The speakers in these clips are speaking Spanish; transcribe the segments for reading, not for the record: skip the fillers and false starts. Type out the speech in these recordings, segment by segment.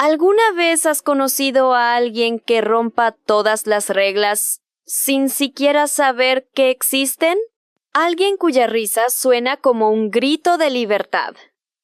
¿Alguna vez has conocido a alguien que rompa todas las reglas sin siquiera saber que existen? Alguien cuya risa suena como un grito de libertad,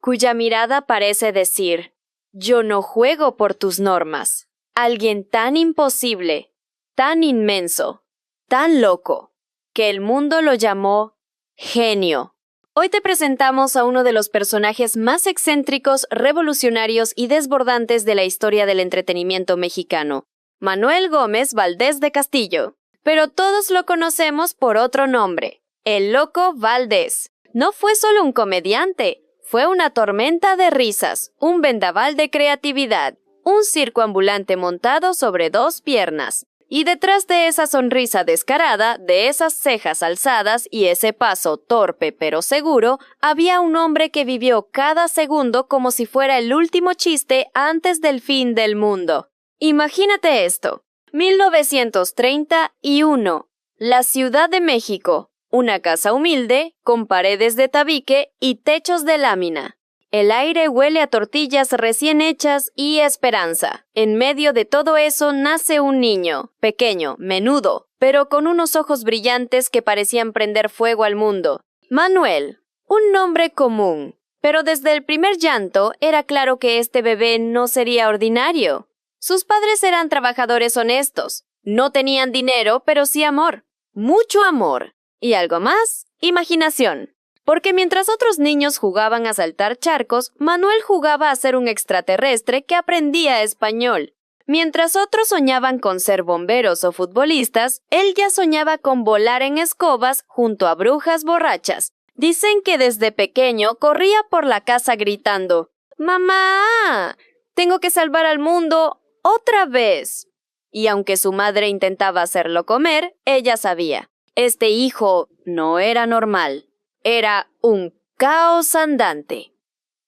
cuya mirada parece decir, yo no juego por tus normas. Alguien tan imposible, tan inmenso, tan loco, que el mundo lo llamó genio. Hoy te presentamos a uno de los personajes más excéntricos, revolucionarios y desbordantes de la historia del entretenimiento mexicano, Manuel Gómez Valdés de Castillo. Pero todos lo conocemos por otro nombre, el Loco Valdés. No fue solo un comediante, fue una tormenta de risas, un vendaval de creatividad, un circo ambulante montado sobre dos piernas. Y detrás de esa sonrisa descarada, de esas cejas alzadas y ese paso torpe pero seguro, había un hombre que vivió cada segundo como si fuera el último chiste antes del fin del mundo. Imagínate esto. 1931. La Ciudad de México. Una casa humilde, con paredes de tabique y techos de lámina. El aire huele a tortillas recién hechas y esperanza. En medio de todo eso nace un niño, pequeño, menudo, pero con unos ojos brillantes que parecían prender fuego al mundo. Manuel, un nombre común, pero desde el primer llanto era claro que este bebé no sería ordinario. Sus padres eran trabajadores honestos, no tenían dinero, pero sí amor, mucho amor. ¿Y algo más? Imaginación. Porque mientras otros niños jugaban a saltar charcos, Manuel jugaba a ser un extraterrestre que aprendía español. Mientras otros soñaban con ser bomberos o futbolistas, él ya soñaba con volar en escobas junto a brujas borrachas. Dicen que desde pequeño corría por la casa gritando, ¡Mamá! ¡Tengo que salvar al mundo otra vez! Y aunque su madre intentaba hacerlo comer, ella sabía. Este hijo no era normal. Era un caos andante.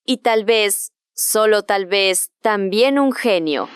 Y tal vez, solo tal vez, también un genio.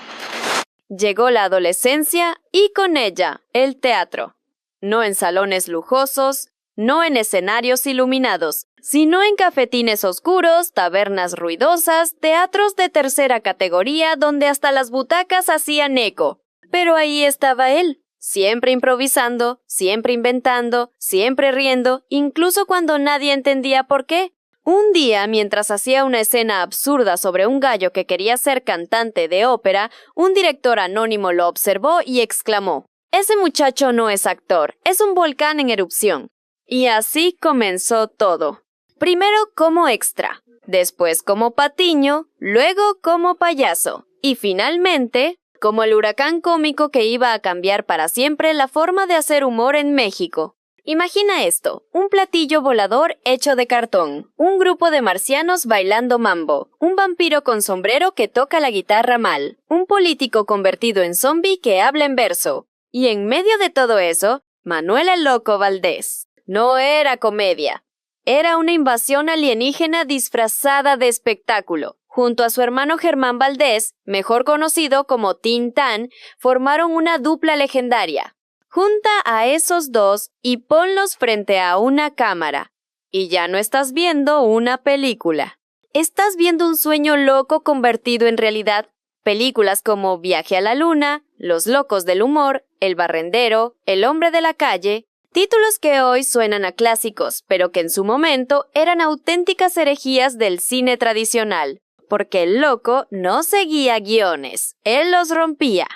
Llegó la adolescencia y con ella el teatro. No en salones lujosos, no en escenarios iluminados, sino en cafetines oscuros, tabernas ruidosas, teatros de tercera categoría donde hasta las butacas hacían eco. Pero ahí estaba él. Siempre improvisando, siempre inventando, siempre riendo, incluso cuando nadie entendía por qué. Un día, mientras hacía una escena absurda sobre un gallo que quería ser cantante de ópera, un director anónimo lo observó y exclamó, «Ese muchacho no es actor, es un volcán en erupción». Y así comenzó todo. Primero como extra, después como patiño, luego como payaso, y finalmente como el huracán cómico que iba a cambiar para siempre la forma de hacer humor en México. Imagina esto, un platillo volador hecho de cartón, un grupo de marcianos bailando mambo, un vampiro con sombrero que toca la guitarra mal, un político convertido en zombie que habla en verso. Y en medio de todo eso, Manuel el Loco Valdés. No era comedia, era una invasión alienígena disfrazada de espectáculo. Junto a su hermano Germán Valdés, mejor conocido como Tintán, formaron una dupla legendaria. Junta a esos dos y ponlos frente a una cámara. Y ya no estás viendo una película. Estás viendo un sueño loco convertido en realidad. Películas como Viaje a la Luna, Los Locos del Humor, El Barrendero, El Hombre de la Calle. Títulos que hoy suenan a clásicos, pero que en su momento eran auténticas herejías del cine tradicional. Porque el loco no seguía guiones, él los rompía.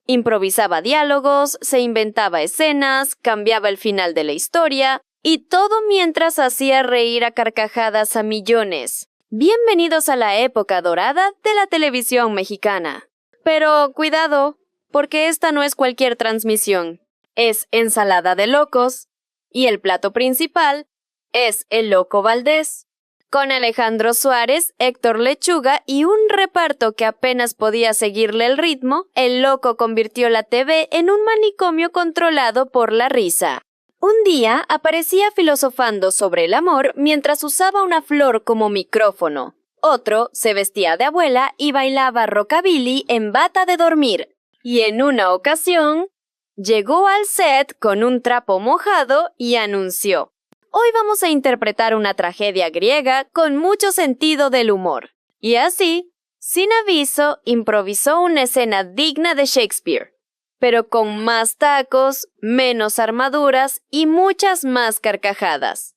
Improvisaba diálogos, se inventaba escenas, cambiaba el final de la historia, y todo mientras hacía reír a carcajadas a millones. Bienvenidos a la época dorada de la televisión mexicana. Pero cuidado, porque esta no es cualquier transmisión. Es ensalada de locos, y el plato principal es el Loco Valdés. Con Alejandro Suárez, Héctor Lechuga y un reparto que apenas podía seguirle el ritmo, el Loco convirtió la TV en un manicomio controlado por la risa. Un día aparecía filosofando sobre el amor mientras usaba una flor como micrófono. Otro se vestía de abuela y bailaba rockabilly en bata de dormir. Y en una ocasión, llegó al set con un trapo mojado y anunció: Hoy vamos a interpretar una tragedia griega con mucho sentido del humor. Y así, Sin aviso, improvisó una escena digna de Shakespeare, pero con más tacos, menos armaduras y muchas más carcajadas.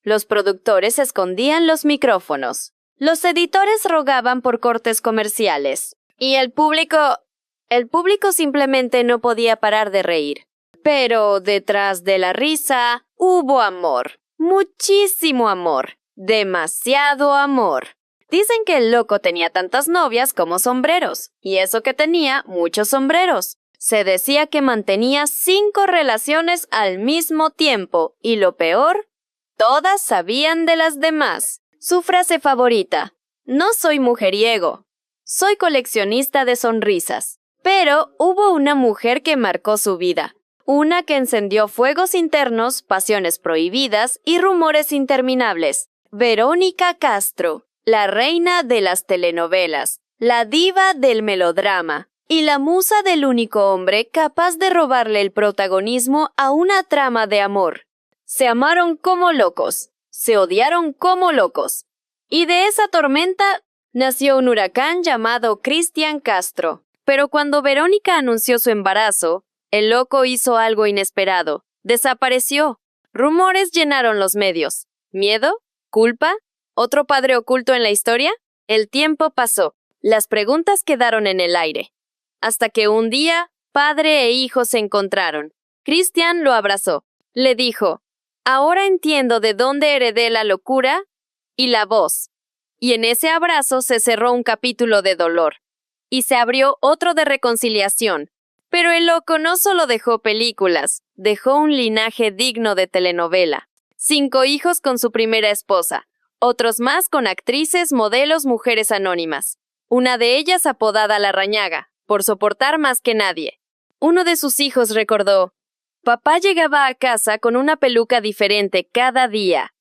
Los productores escondían los micrófonos. Los editores rogaban por cortes comerciales. Y el público simplemente no podía parar de reír. Pero detrás de la risa hubo amor. Muchísimo amor. Demasiado amor. Dicen que el loco tenía tantas novias como sombreros. Y eso que tenía muchos sombreros. Se decía que mantenía 5 relaciones al mismo tiempo. Y lo peor, todas sabían de las demás. Su frase favorita: no soy mujeriego, soy coleccionista de sonrisas. Pero hubo una mujer que marcó su vida. Una que encendió fuegos internos, pasiones prohibidas y rumores interminables. Verónica Castro, la reina de las telenovelas, la diva del melodrama y la musa del único hombre capaz de robarle el protagonismo a una trama de amor. Se amaron como locos, se odiaron como locos. Y de esa tormenta nació un huracán llamado Cristian Castro. Pero cuando Verónica anunció su embarazo, el loco hizo algo inesperado. Desapareció. Rumores llenaron los medios. ¿Miedo? ¿Culpa? ¿Otro padre oculto en la historia? El tiempo pasó. Las preguntas quedaron en el aire. Hasta que un día, padre e hijo se encontraron. Cristian lo abrazó. Le dijo: ahora entiendo de dónde heredé la locura y la voz. Y en ese abrazo se cerró un capítulo de dolor. Y se abrió otro de reconciliación. Pero el loco no solo dejó películas, dejó un linaje digno de telenovela. 5 hijos con su primera esposa, otros más con actrices, modelos, mujeres anónimas. Una de ellas apodada La Rañaga, por soportar más que nadie. Uno de sus hijos recordó: papá llegaba a casa con una peluca diferente cada día.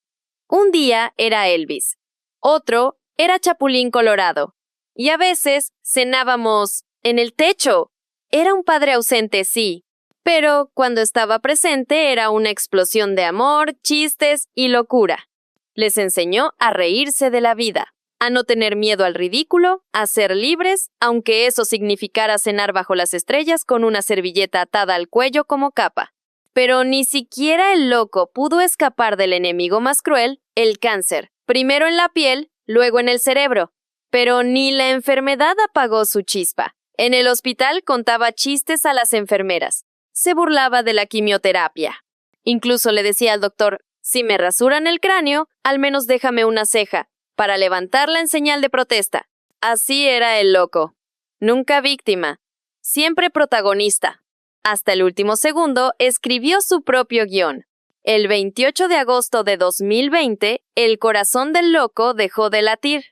Un día era Elvis, otro era Chapulín Colorado, y a veces cenábamos en el techo. Era un padre ausente, sí, pero cuando estaba presente era una explosión de amor, chistes y locura. Les enseñó a reírse de la vida, a no tener miedo al ridículo, a ser libres, aunque eso significara cenar bajo las estrellas con una servilleta atada al cuello como capa. Pero ni siquiera el loco pudo escapar del enemigo más cruel, el cáncer, primero en la piel, luego en el cerebro. Pero ni la enfermedad apagó su chispa. En el hospital contaba chistes a las enfermeras. Se burlaba de la quimioterapia. Incluso le decía al doctor: si me rasuran el cráneo, al menos déjame una ceja, para levantarla en señal de protesta. Así era el loco. Nunca víctima, siempre protagonista. Hasta el último segundo escribió su propio guión. El 28 de agosto de 2020, el corazón del loco dejó de latir.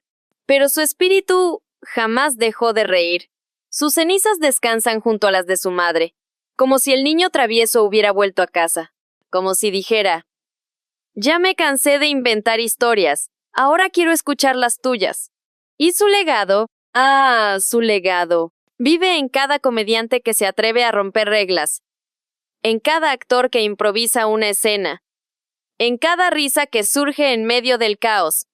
Pero su espíritu jamás dejó de reír. Sus cenizas descansan junto a las de su madre, como si el niño travieso hubiera vuelto a casa, como si dijera: ya me cansé de inventar historias, ahora quiero escuchar las tuyas. Y su legado, su legado, vive en cada comediante que se atreve a romper reglas, en cada actor que improvisa una escena, en cada risa que surge en medio del caos.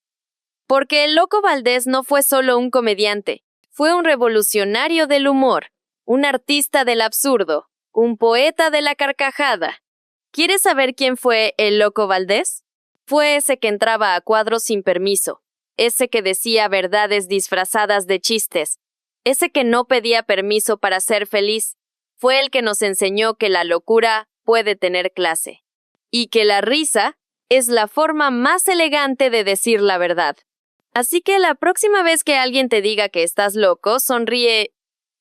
Porque el Loco Valdés no fue solo un comediante, fue un revolucionario del humor, un artista del absurdo, un poeta de la carcajada. ¿Quieres saber quién fue el Loco Valdés? Fue ese que entraba a cuadros sin permiso, ese que decía verdades disfrazadas de chistes, ese que no pedía permiso para ser feliz. Fue el que nos enseñó que la locura puede tener clase, y que la risa es la forma más elegante de decir la verdad. Así que la próxima vez que alguien te diga que estás loco, sonríe,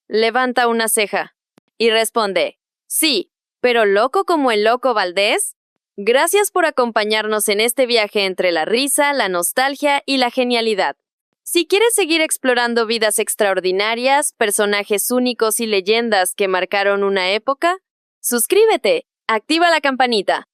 levanta una ceja y responde: sí, pero ¿loco como el Loco Valdés? Gracias por acompañarnos en este viaje entre la risa, la nostalgia y la genialidad. Si quieres seguir explorando vidas extraordinarias, personajes únicos y leyendas que marcaron una época, suscríbete, activa la campanita